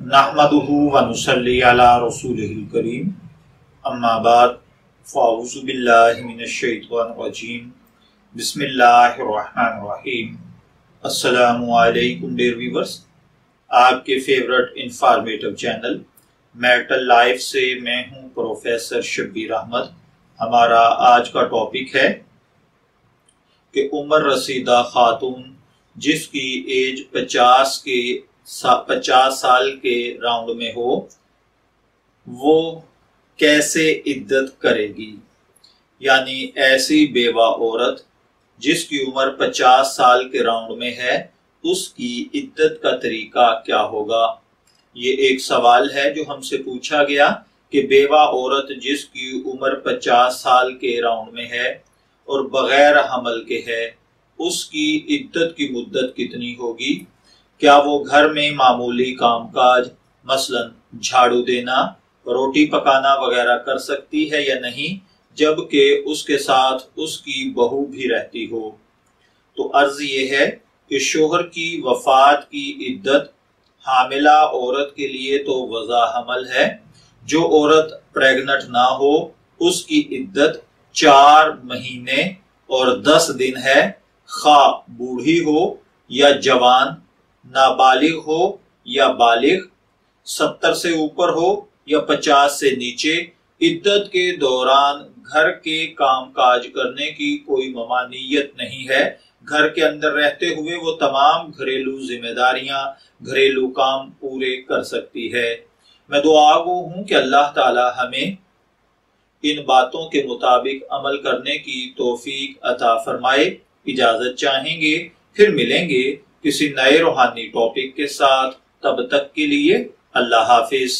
नहमदुहु व नुसल्ली अला रसूलिहिल करीम अम्मा बाद फ़अऊज़ु बिल्लाहि मिनश्शैतानिर रजीम बिस्मिल्लाहिर्रहमानिर्रहीम। अस्सलामु अलैकुम डियर व्यूअर्स, आपके favourite informative channel marital life से मैं हूं प्रोफेसर शब्बीर अहमद। हमारा आज का टॉपिक है कि उम्र रसीदा खातून जिसकी एज 50 साल के राउंड में हो वो कैसे इद्दत करेगी। यानी ऐसी बेवा औरत जिसकी उम्र 50 साल के राउंड में है उसकी इद्दत का तरीका क्या होगा। ये एक सवाल है जो हमसे पूछा गया कि बेवा औरत जिसकी उम्र 50 साल के राउंड में है और बगैर हमल के है उसकी इद्दत की मुद्दत कितनी होगी। क्या वो घर में मामूली कामकाज मसलन झाड़ू देना, रोटी पकाना वगैरह कर सकती है या नहीं, जबकि उसके साथ उसकी बहू भी रहती हो। तो अर्ज ये है कि शोहर की वफात की इद्दत हामिला औरत के लिए तो वज़ा हमल है। जो औरत प्रेग्नेंट ना हो उसकी इद्दत 4 महीने और 10 दिन है। खा बूढ़ी हो या जवान, नाबालिग हो या बालिग, 70 से ऊपर हो या 50 से नीचे, इद्दत के दौरान घर के कामकाज करने की कोई ममानियत नहीं है। घर के अंदर रहते हुए वो तमाम घरेलू जिम्मेदारियां, घरेलू काम पूरे कर सकती है। मैं दुआगो हूं कि अल्लाह ताला हमें इन बातों के मुताबिक अमल करने की तौफीक अता फरमाए। इजाजत चाहेंगे, फिर मिलेंगे किसी नए रूहानी टॉपिक के साथ। तब तक के लिए अल्लाह हाफिज।